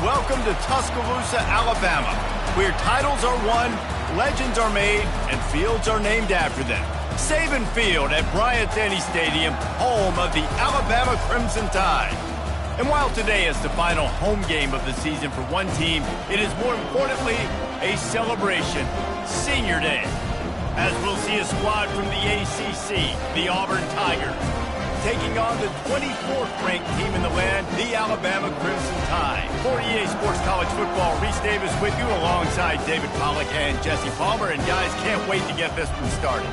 welcome to Tuscaloosa, Alabama, where titles are won, legends are made, and fields are named after them. Saban Field at Bryant-Denny Stadium, home of the Alabama Crimson Tide. And while today is the final home game of the season for one team, it is more importantly a celebration, Senior Day, as we'll see a squad from the ACC, the Auburn Tigers, taking on the 24th-ranked team in the land, the Alabama Crimson Tide. For EA Sports College Football, Reese Davis with you alongside David Pollack and Jesse Palmer. And guys, can't wait to get this one started.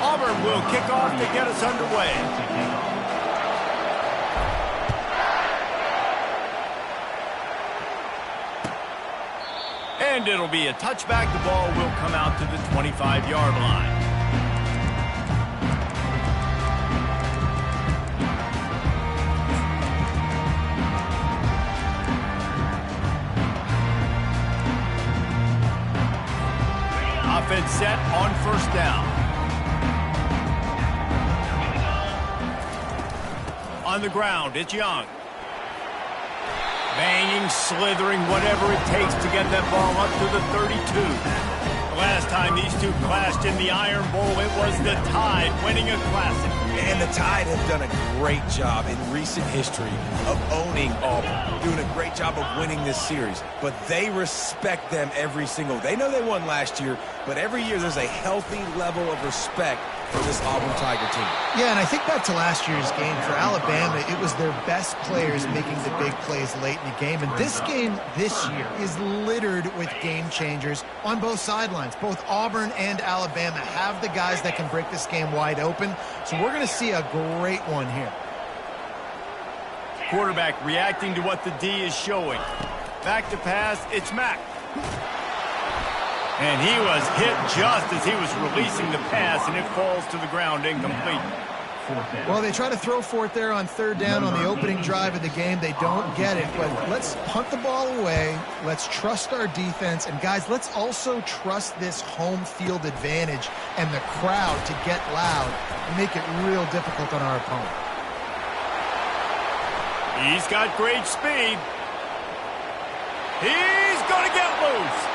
Auburn will kick off to get us underway. And it'll be a touchback. The ball will come out to the 25-yard line. Offense set on first down. On the ground, it's Young. Banging, slithering, whatever it takes to get that ball up to the 32. The last time these two clashed in the Iron Bowl, it was the Tide winning a classic. And the Tide have done a great job in recent history of owning Auburn, doing a great job of winning this series. But they respect them every single. They know they won last year, but every year there's a healthy level of respect for this Auburn Tiger team. Yeah, and I think back to last year's game for Alabama, it was their best players making the big plays late in the game. And this game this year is littered with game changers on both sidelines. Both Auburn and Alabama have the guys that can break this game wide open. So we're going to see a great one here. Quarterback reacting to what the D is showing. Back to pass, it's Mack. And he was hit just as he was releasing the pass, and it falls to the ground incomplete. Well, they try to throw for it there on third down on the opening drive of the game. They don't get it, but let's punt the ball away. Let's trust our defense. And, guys, let's also trust this home field advantage and the crowd to get loud and make it real difficult on our opponent. He's got great speed. He's going to get loose.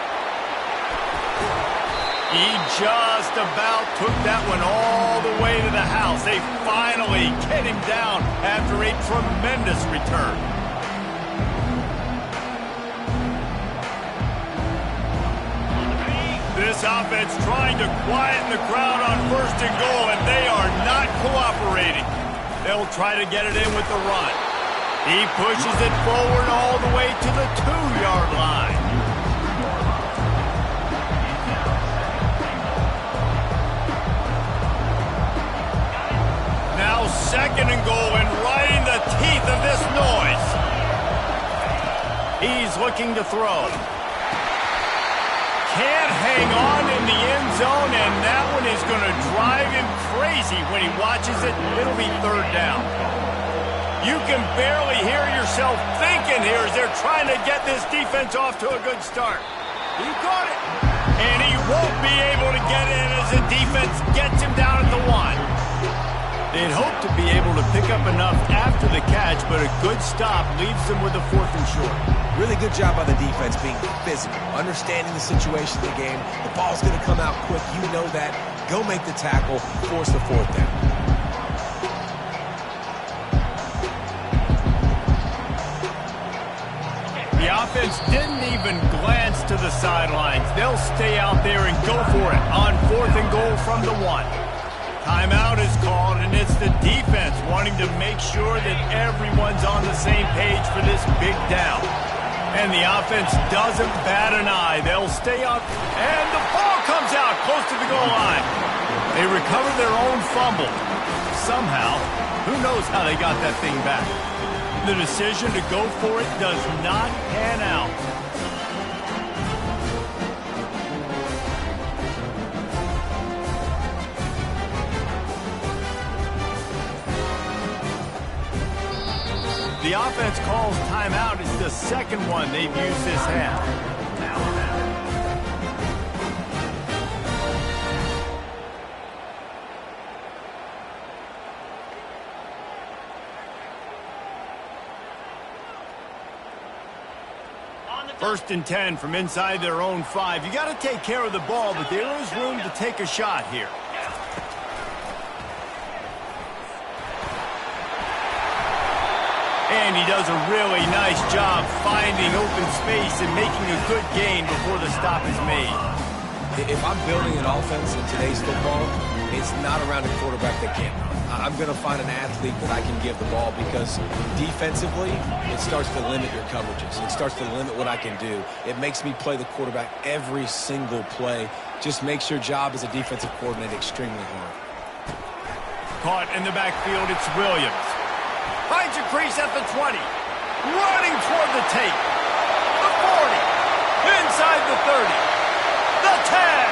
He just about took that one all the way to the house. They finally get him down after a tremendous return. This offense trying to quieten the crowd on first and goal, and they are not cooperating. They'll try to get it in with the run. He pushes it forward all the way to the 2-yard line. Now second and goal, and right in the teeth of this noise. He's looking to throw. Can't hang on in the end zone, and that one is going to drive him crazy when he watches it. It'll be third down. You can barely hear yourself thinking here as they're trying to get this defense off to a good start. He caught it. And he won't be able to get in as the defense gets him down at the 1. They'd hope to be able to pick up enough after the catch, but a good stop leaves them with a 4th and short. Really good job by the defense being physical, understanding the situation of the game. The ball's going to come out quick. You know that. Go make the tackle, force the 4th down. The offense didn't even glance to the sidelines. They'll stay out there and go for it on 4th and goal from the 1. Timeout is called, and it's the defense wanting to make sure that everyone's on the same page for this big down. And the offense doesn't bat an eye. They'll stay up, and the ball comes out close to the goal line. They recover their own fumble. Somehow, who knows how they got that thing back. The decision to go for it does not pan out. offense calls timeout. It's the second one they've used this half. First and 10 from inside their own 5. You got to take care of the ball, but there is room to take a shot here. And he does a really nice job finding open space and making a good gain before the stop is made. If I'm building an offense in today's football, it's not around a quarterback that can't run. I'm going to find an athlete that I can give the ball because defensively, it starts to limit your coverages. It starts to limit what I can do. It makes me play the quarterback every single play. Just makes your job as a defensive coordinator extremely hard. Caught in the backfield, it's Williams. Finds a crease at the 20. Running toward the tape. The 40. Inside the 30. The 10.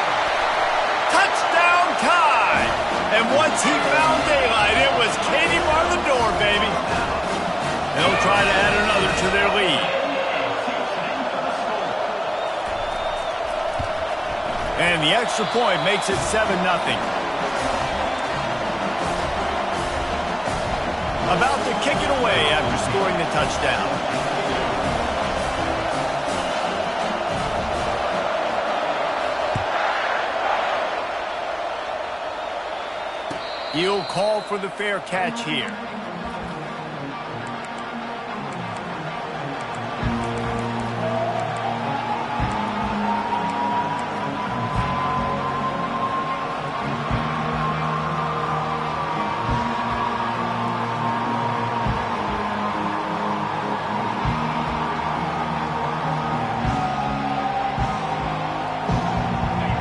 Touchdown tie. And once he found daylight, it was Katie bar the door, baby. They'll try to add another to their lead. And the extra point makes it 7-0. About to kick it away after scoring the touchdown. He'll call for the fair catch here.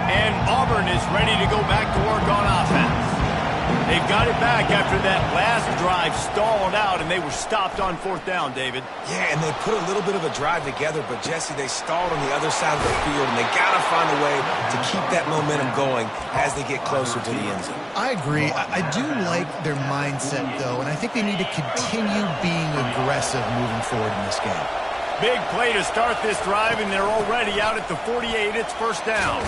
And Auburn is ready to go back to work on offense. They've got it back after that last drive stalled out, and they were stopped on 4th down, David. Yeah, and they put a little bit of a drive together, but, Jesse, they stalled on the other side of the field, and they got to find a way to keep that momentum going as they get closer to the end zone. I agree. I do like their mindset, though, and I think they need to continue being aggressive moving forward in this game. Big play to start this drive, and they're already out at the 48. It's 1st down.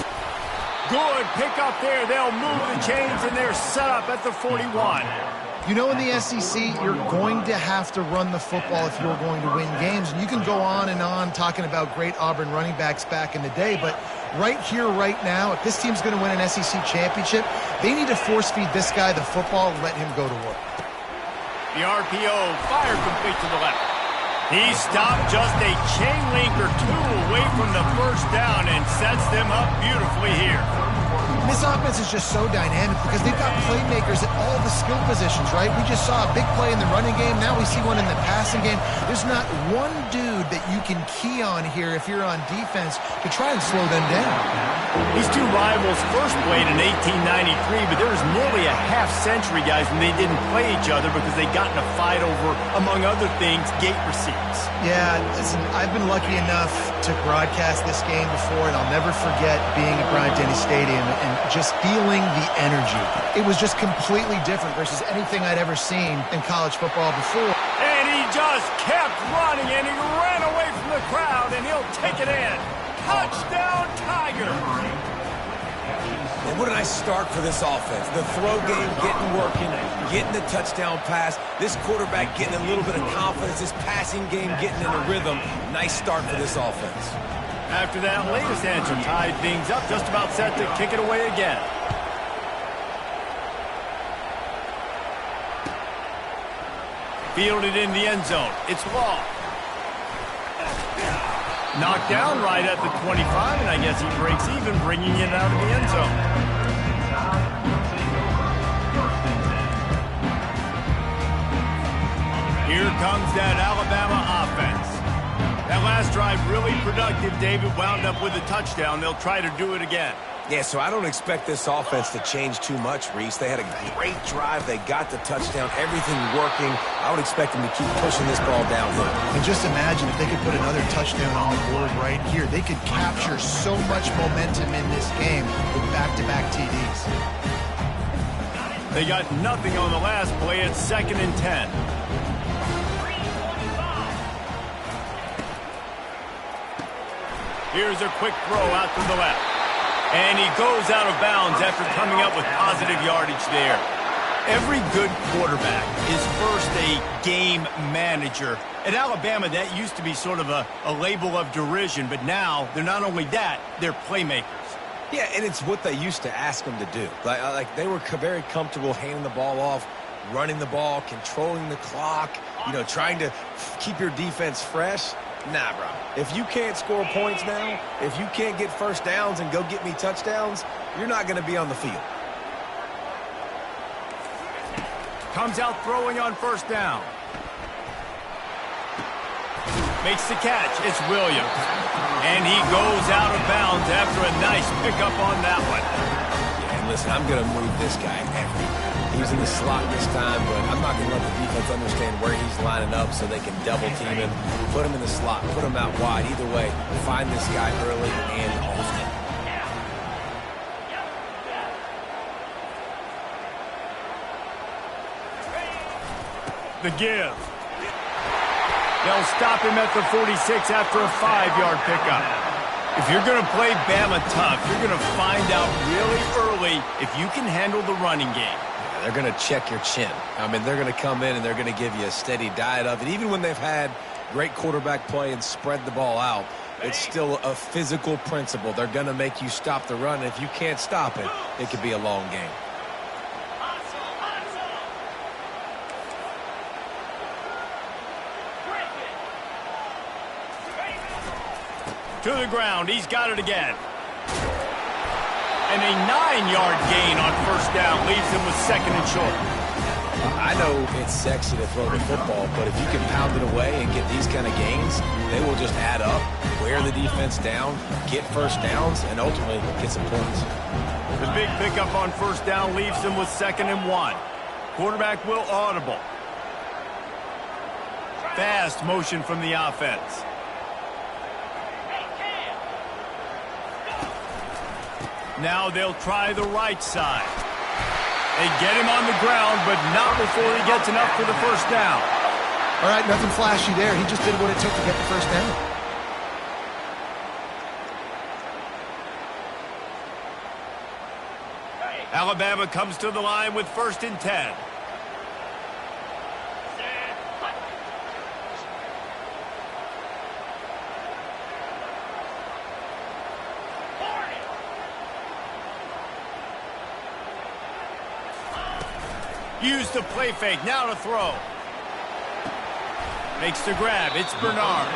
Good pick up there. They'll move the chains, and they're set up at the 41. You know, in the SEC, you're going to have to run the football if you're going to win games. And you can go on and on talking about great Auburn running backs back in the day, but right here, right now, if this team's going to win an SEC championship, they need to force-feed this guy the football and let him go to work. The RPO fired complete to the left. He stopped just a chain link or two away from the 1st down and sets them up beautifully here. This offense is just so dynamic because they've got playmakers at all the skill positions, right? We just saw a big play in the running game. Now we see one in the passing game. There's not one dude that you can key on here if you're on defense to try and slow them down. These two rivals first played in 1893, but there was nearly a half-century, guys, when they didn't play each other because they got in a fight over, among other things, gate receipts. Yeah, listen, I've been lucky enough to broadcast this game before, and I'll never forget being at Bryant-Denny Stadium and just feeling the energy. It was just completely different versus anything I'd ever seen in college football before. And he just kept running, and he ran away from the crowd, and he'll take it in. Touchdown, Tiger! And what a nice start for this offense. The throw game getting working, getting the touchdown pass. This quarterback getting a little bit of confidence. This passing game getting in a rhythm. Nice start for this offense. After that latest answer tied things up, just about set to kick it away again. Fielded in the end zone. It's Law. Knocked down right at the 25, and I guess he breaks even, bringing it out of the end zone. Here comes that Alabama offense. That last drive really productive. David wound up with a touchdown. They'll try to do it again. Yeah, so I don't expect this offense to change too much, Reese. They had a great drive. They got the touchdown. Everything working. I would expect them to keep pushing this ball downhill. And just imagine if they could put another touchdown on the board right here. They could capture so much momentum in this game with back-to-back TDs. They got nothing on the last play. It's 2nd and 10. Here's a quick throw out to the left. And he goes out of bounds after coming up with positive yardage there. Every good quarterback is first a game manager. At Alabama, that used to be sort of a label of derision, but now they're not only that, they're playmakers. Yeah, and it's what they used to ask them to do. Like they were very comfortable handing the ball off, running the ball, controlling the clock, trying to keep your defense fresh. Nah, bro. If you can't score points now, if you can't get first downs and go get me touchdowns, you're not going to be on the field. Comes out throwing on first down. Makes the catch. It's Williams. And he goes out of bounds after a nice pickup on that one. Yeah, and listen, I'm going to move this guy everywhere. He's in the slot this time, but I'm not going to let the defense understand where he's lining up so they can double team him. Put him in the slot. Put him out wide. Either way, find this guy early and often. The give. They'll stop him at the 46 after a 5-yard pickup. If you're going to play Bama tough, you're going to find out really early if you can handle the running game. They're going to check your chin. I mean, they're going to come in and they're going to give you a steady diet of it. Even when they've had great quarterback play and spread the ball out, it's still a physical principle. They're going to make you stop the run. And if you can't stop it, it could be a long game. To the ground. He's got it again. And a 9-yard gain on first down leaves him with second and short. I know it's sexy to throw the football, but if you can pound it away and get these kind of gains, they will just add up, wear the defense down, get first downs, and ultimately get some points. The big pickup on first down leaves him with second and 1. Quarterback will audible. Fast motion from the offense. Now they'll try the right side. They get him on the ground, but not before he gets enough for the first down. All right, nothing flashy there. He just did what it took to get the first down. Alabama comes to the line with first and 10. Use the play fake, now to throw. Makes the grab, it's Bernard.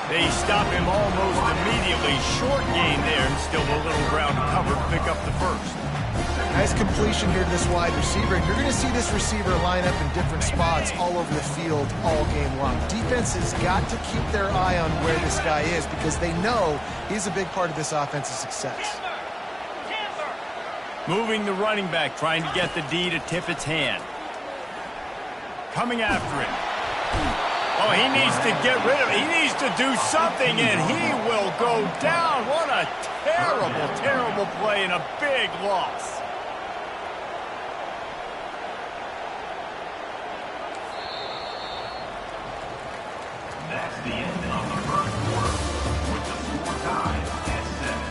They stop him almost immediately. Short gain there, and still a little ground to cover to pick up the first. Nice completion here to this wide receiver, and you're going to see this receiver line up in different spots all over the field all game long. Defense has got to keep their eye on where this guy is because they know he's a big part of this offense's success. Moving the running back, trying to get the D to tip its hand. Coming after him. Oh, he needs to get rid of it. He needs to do something, and he will go down. What a terrible, terrible play and a big loss. That's the end of the first quarter, with the score tied at 7.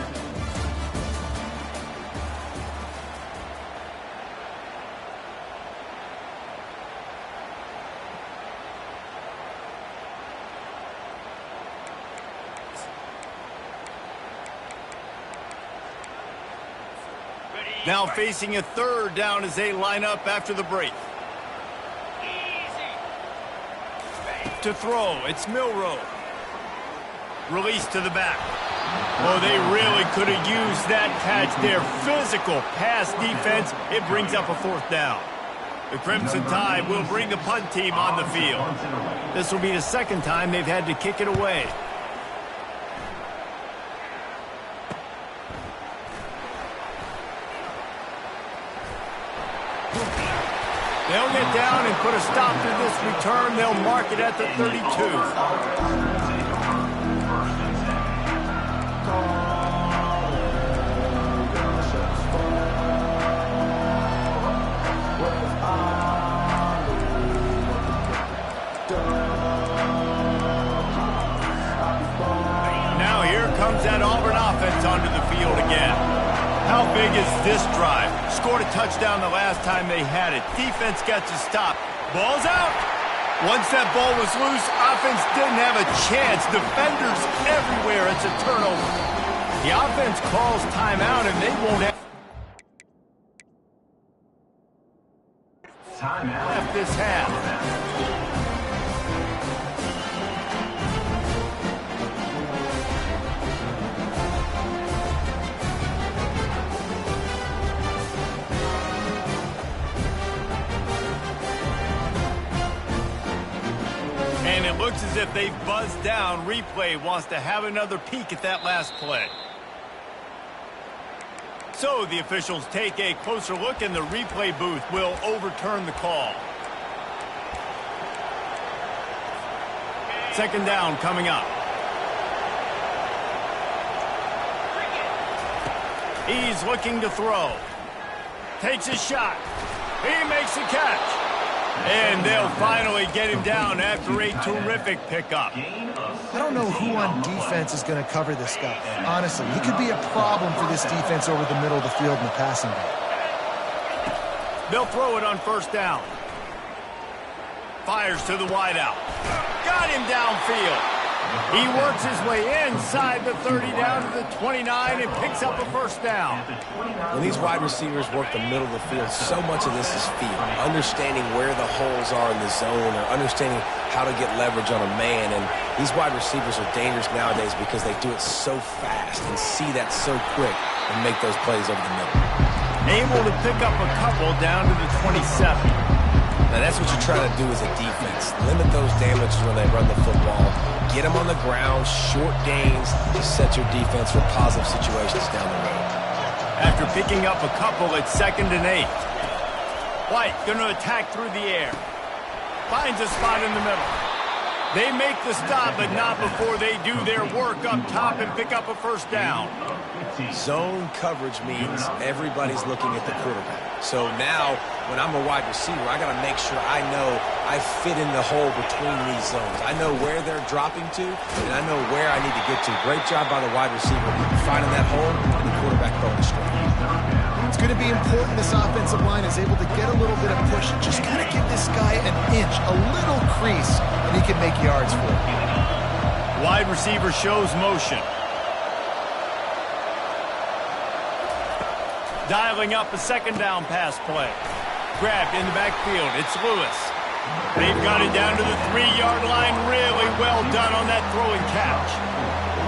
Now facing a third down as they line up after the break. To throw, it's Milroe. Release to the back. Oh, they really could have used that catch there. Physical pass defense. It brings up a fourth down. The Crimson Tide will bring the punt team on the field. This will be the second time they've had to kick it away. They'll get down and put a stop to this return. They'll mark it at the 32. Now here comes comes that Auburn offense onto the field again. How big is this drive? Scored a touchdown the last time they had it. Defense gets a stop. Ball's out. Once that ball was loose, offense didn't have a chance. Defenders everywhere. It's a turnover. The offense calls timeout, and they won't have left this half. And it looks as if they've buzzed down. Replay wants to have another peek at that last play. So the officials take a closer look, and the replay booth will overturn the call. Second down coming up. He's looking to throw. Takes a shot. He makes the catch. And they'll finally get him down after a terrific pickup. I don't know who on defense is going to cover this guy. Honestly, he could be a problem for this defense over the middle of the field in the passing game. They'll throw it on first down. Fires to the wideout. Got him downfield. He works his way inside the 30 down to the 29 and picks up a first down. When these wide receivers work the middle of the field, so much of this is feel. Understanding where the holes are in the zone, or understanding how to get leverage on a man. And these wide receivers are dangerous nowadays because they do it so fast and see that so quick and make those plays over the middle. Able to pick up a couple down to the 27. Now, that's what you're trying to do as a defense. Limit those damages when they run the football. Get them on the ground, short gains to set your defense for positive situations down the road. After picking up a couple, it's 2nd and 8. White going to attack through the air. Finds a spot in the middle. They make the stop, but not before they do their work up top and pick up a first down. Zone coverage means everybody's looking at the quarterback. So now, when I'm a wide receiver, I got to make sure I know I fit in the hole between these zones. I know where they're dropping to, and I know where I need to get to. Great job by the wide receiver finding that hole, and the quarterback throwing straight. It's going to be important this offensive line is able to get a little bit of push. Just got to give this guy an inch, a little crease, and he can make yards for it. Wide receiver shows motion. Dialing up a second down pass play. Grabbed in the backfield. It's Lewis. They've got it down to the 3-yard line. Really well done on that throw and catch.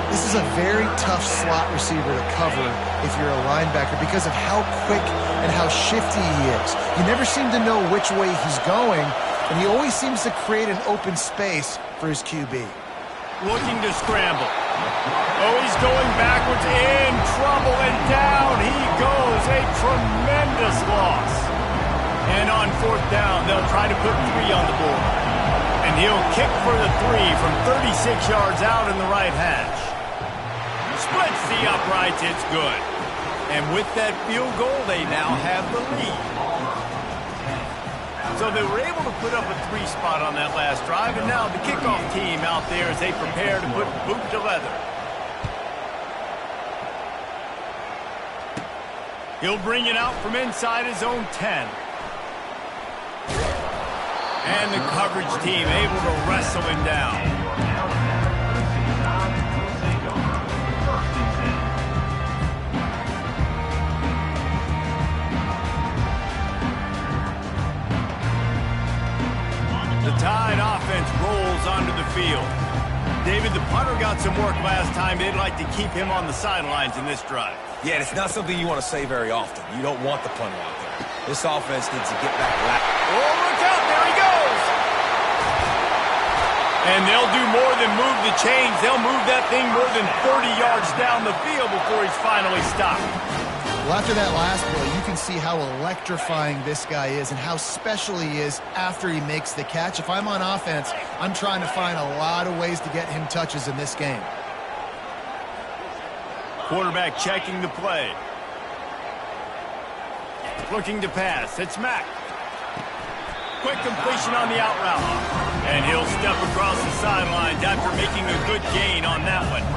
This is a very tough slot receiver to cover if you're a linebacker because of how quick and how shifty he is. You never seem to know which way he's going, and he always seems to create an open space for his QB. Looking to scramble. Oh, he's going backwards, in trouble, and down he goes. A tremendous loss. And on 4th down, they'll try to put 3 on the board. And he'll kick for the 3 from 36 yards out in the right hash. Splits the uprights, it's good. And with that field goal, they now have the lead. So they were able to put up a 3 spot on that last drive, and now the kickoff team out there as they prepare to put boot to leather. He'll bring it out from inside his own 10. And the coverage team able to wrestle him down. The Tide offense rolls onto the field. David, the punter got some work last time. They'd like to keep him on the sidelines in this drive. Yeah, it's not something you want to say very often. You don't want the punter out there. This offense needs to get back lap. Oh, look out. There he goes. And they'll do more than move the chains. They'll move that thing more than 30 yards down the field before he's finally stopped. Well, after that last play, you can see how electrifying this guy is and how special he is after he makes the catch. If I'm on offense, I'm trying to find a lot of ways to get him touches in this game. Quarterback checking the play. Looking to pass. It's Mack. Quick completion on the out route. And he'll step across the sidelines after making a good gain on that one.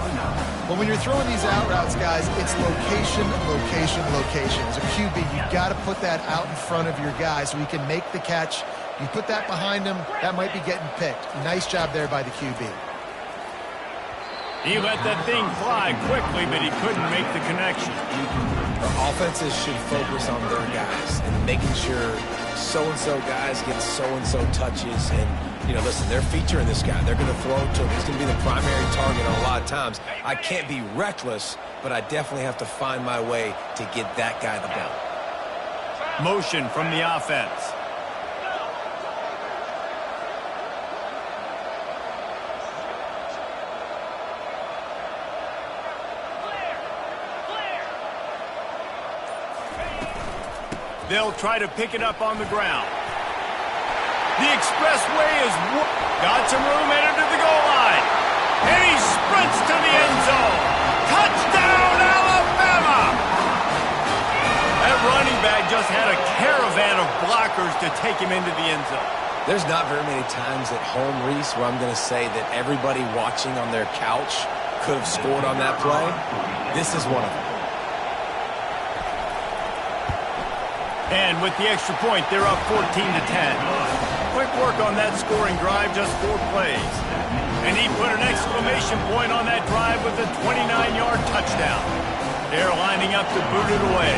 Well, when you're throwing these out routes, guys, it's location, location, location. As a QB, you've got to put that out in front of your guy so he can make the catch. You put that behind him, that might be getting picked. Nice job there by the QB. He let that thing fly quickly, but he couldn't make the connection. Offenses should focus on their guys and making sure so-and-so guys get so-and-so touches. And, you know, listen, they're featuring this guy. They're going to throw to him. He's going to be the primary target on a lot of times. I can't be reckless, but I definitely have to find my way to get that guy the ball. Motion from the offense. They'll try to pick it up on the ground. The expressway is got some room headed to the goal line. And he sprints to the end zone. Touchdown, Alabama! That running back just had a caravan of blockers to take him into the end zone. There's not very many times at home, Reese, where I'm going to say that everybody watching on their couch could have scored on that play. This is one of them. And with the extra point, they're up 14-10. Quick work on that scoring drive, just 4 plays. And he put an exclamation point on that drive with a 29-yard touchdown. They're lining up to boot it away.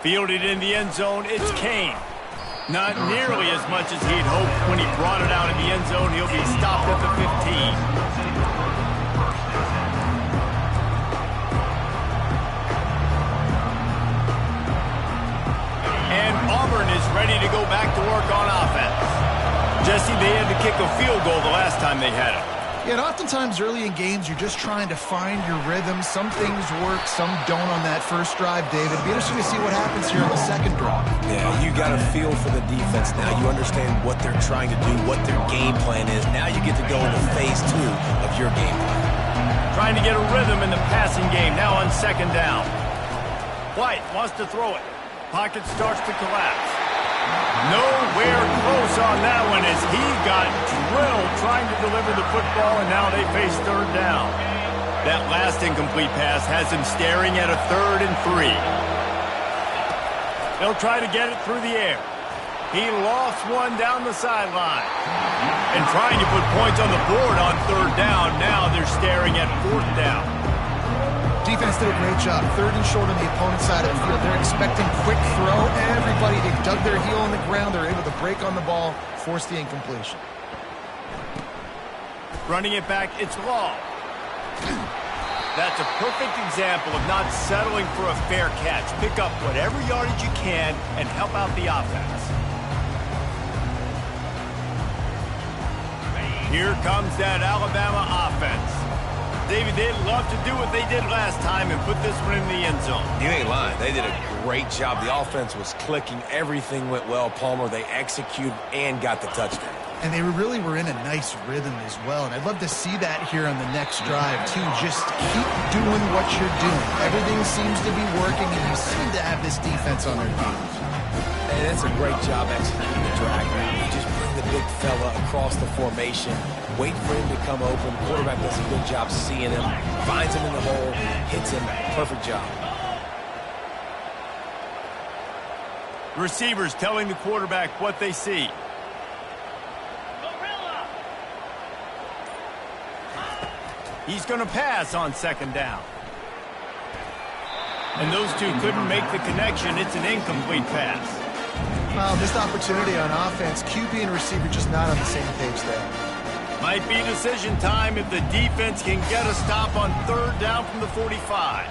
Fielded in the end zone, it's Kane. Not nearly as much as he'd hoped when he brought it out in the end zone. He'll be stopped at the 15. And Auburn is ready to go back to work on offense. Jesse, they had to kick a field goal the last time they had it. Yeah, and oftentimes early in games, you're just trying to find your rhythm. Some things work, some don't on that first drive, David. It'll be interesting to see what happens here on the second drive. Yeah, you got a feel for the defense now. You understand what they're trying to do, what their game plan is. Now you get to go into phase 2 of your game plan. Trying to get a rhythm in the passing game, now on second down. White wants to throw it. Pocket starts to collapse. Nowhere close on that one as he got drilled trying to deliver the football, and now they face third down. That last incomplete pass has him staring at a 3rd and 3. They'll try to get it through the air. He lost one down the sideline. And trying to put points on the board on 3rd down. Now they're staring at 4th down. Defense did a great job. 3rd and short on the opponent's side of the field. They're expecting quick throw. Everybody, they dug their heel on the ground. They're able to break on the ball, force the incompletion. Running it back, it's Law. That's a perfect example of not settling for a fair catch. Pick up whatever yardage you can and help out the offense. Here comes that Alabama offense. David, they'd love to do what they did last time and put this one in the end zone. You ain't lying. They did a great job. The offense was clicking. Everything went well, Palmer. They executed and got the touchdown. And they really were in a nice rhythm as well. And I'd love to see that here on the next drive, too. Just keep doing what you're doing. Everything seems to be working, and you seem to have this defense on their heels. And that's a great job executing the drag route. You just bring the big fella across the formation, wait for him to come open. The quarterback does a good job seeing him, finds him in the hole, hits him. Perfect job. Receivers telling the quarterback what they see. He's going to pass on 2nd down. And those two couldn't make the connection. It's an incomplete pass. Well, missed opportunity on offense. QB and receiver just not on the same page there. Might be decision time if the defense can get a stop on 3rd down from the 45.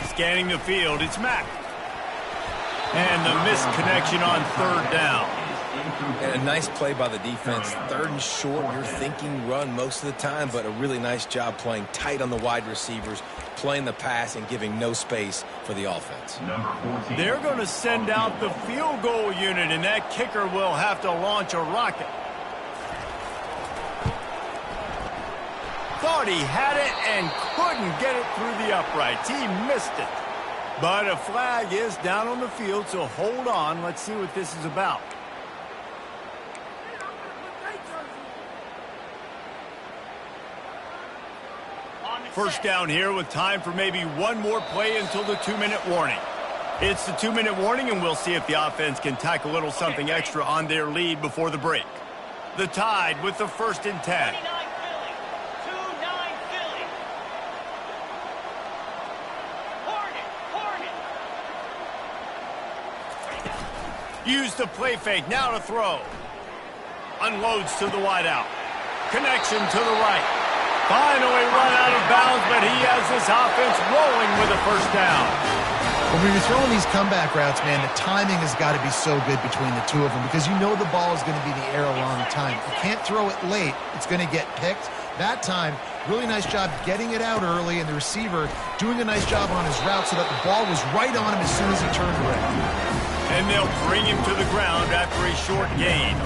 Scanning the field, it's Mack. And the missed connection on 3rd down. And a nice play by the defense. 3rd and short, you're thinking run most of the time, but a really nice job playing tight on the wide receivers, playing the pass and giving no space for the offense. They're going to send out the field goal unit, and that kicker will have to launch a rocket. thought he had it and couldn't get it through the uprights. He missed it. But a flag is down on the field, so hold on. Let's see what this is about. First down here with time for maybe one more play until the 2-minute warning. It's the 2-minute warning, and we'll see if the offense can tack a little something extra on their lead before the break. The Tide with the 1st and 10. Use the play fake, now to throw. Unloads to the wideout. Connection to the right. Finally run out of bounds, but he has this offense rolling with a first down. When you're throwing these comeback routes, man, the timing has got to be so good between the two of them because you know the ball is going to be in the air a long time. If you can't throw it late, it's going to get picked. That time, really nice job getting it out early, and the receiver doing a nice job on his route so that the ball was right on him as soon as he turned around. And they'll bring him to the ground after a short gain.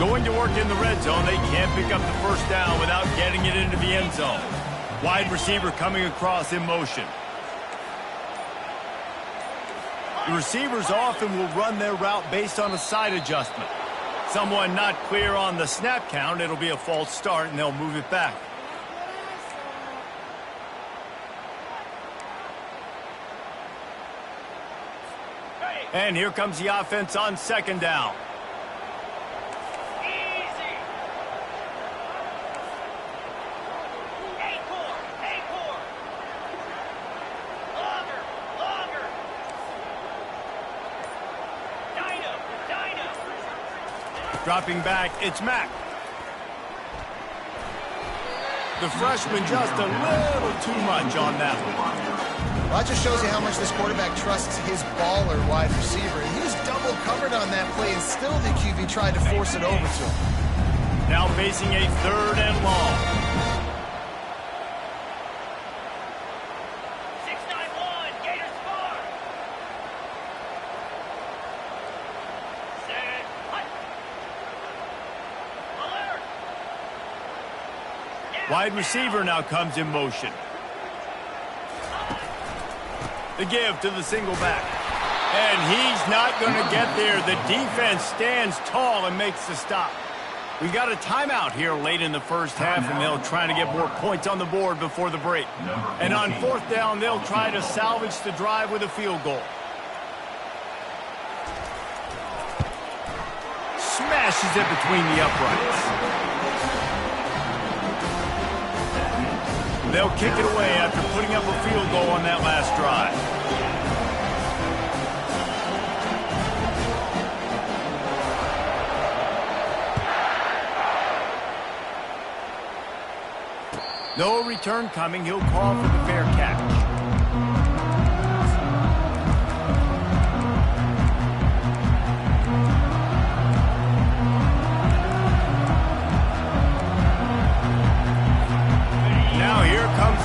Going to work in the red zone, they can't pick up the first down without getting it into the end zone. Wide receiver coming across in motion. The receivers often will run their route based on a side adjustment. Someone not clear on the snap count, it'll be a false start, and they'll move it back. And here comes the offense on 2nd down. Dropping back, it's Mack. The freshman just a little too much on that one. Well, that just shows you how much this quarterback trusts his baller wide receiver. He was double covered on that play, and still the QB tried to force it over to him. Now facing a 3rd and long. Wide receiver now comes in motion. The give to the single back. And he's not going to get there. The defense stands tall and makes the stop. We got a timeout here late in the first half, and they'll try to get more points on the board before the break. And on 4th down, they'll try to salvage the drive with a field goal. Smashes it between the uprights. They'll kick it away after putting up a field goal on that last drive. No return coming. He'll call for the fair catch.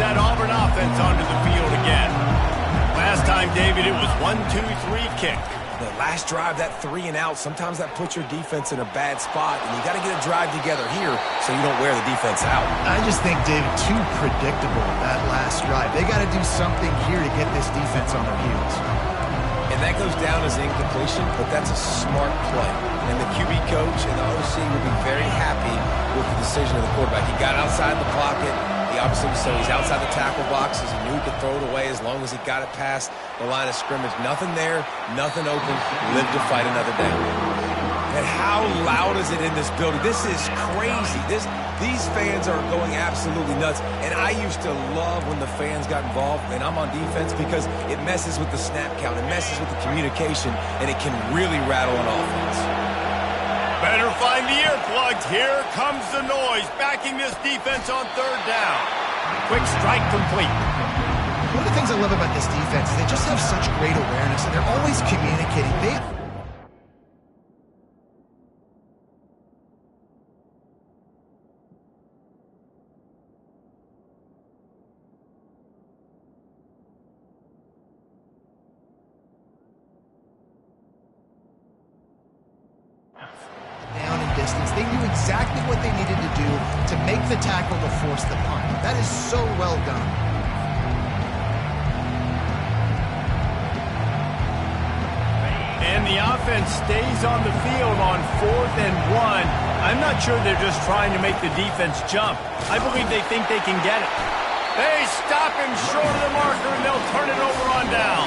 That Auburn offense onto the field again. Last time, David, it was 1-2-3 kick. The last drive, that 3 and out, sometimes that puts your defense in a bad spot, and you got to get a drive together here so you don't wear the defense out. I just think, David, too predictable that last drive. They got to do something here to get this defense on their heels. And that goes down as incompletion, but that's a smart play. And the QB coach and the OC will be very happy with the decision of the quarterback. He got outside the pocket. He obviously so he's outside the tackle boxes. He knew he could throw it away as long as he got it past the line of scrimmage. Nothing there, nothing open. Live to fight another day. And how loud is it in this building? This is crazy. These fans are going absolutely nuts. And I used to love when the fans got involved, and I'm on defense because it messes with the snap count. It messes with the communication, and it can really rattle an offense. Better find the earplugs. Here comes the noise, backing this defense on 3rd down. Quick strike complete. One of the things I love about this defense is they just have such great awareness, and they're always communicating. They knew exactly what they needed to do to make the tackle to force the punt. That is so well done. And the offense stays on the field on 4th and 1. I'm not sure they're just trying to make the defense jump. I believe they think they can get it. They stop him short of the marker, and they'll turn it over on down.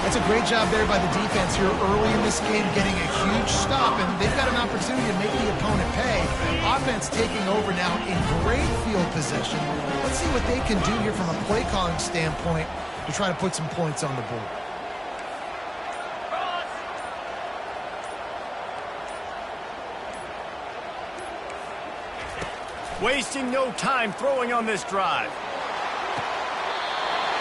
That's a great job there by the defense here early in this game, getting a huge stop, and they've got an opportunity to make the opponent pay. Offense taking over now in great field position. Let's see what they can do here from a play calling standpoint to try to put some points on the board. Wasting no time throwing on this drive.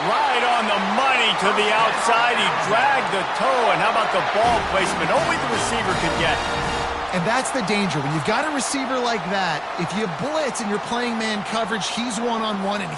Right on the money to the outside. He dragged the toe, and how about the ball placement? Only the receiver could get it. And that's the danger. When you've got a receiver like that, if you blitz and you're playing man coverage, he's one-on-one, and he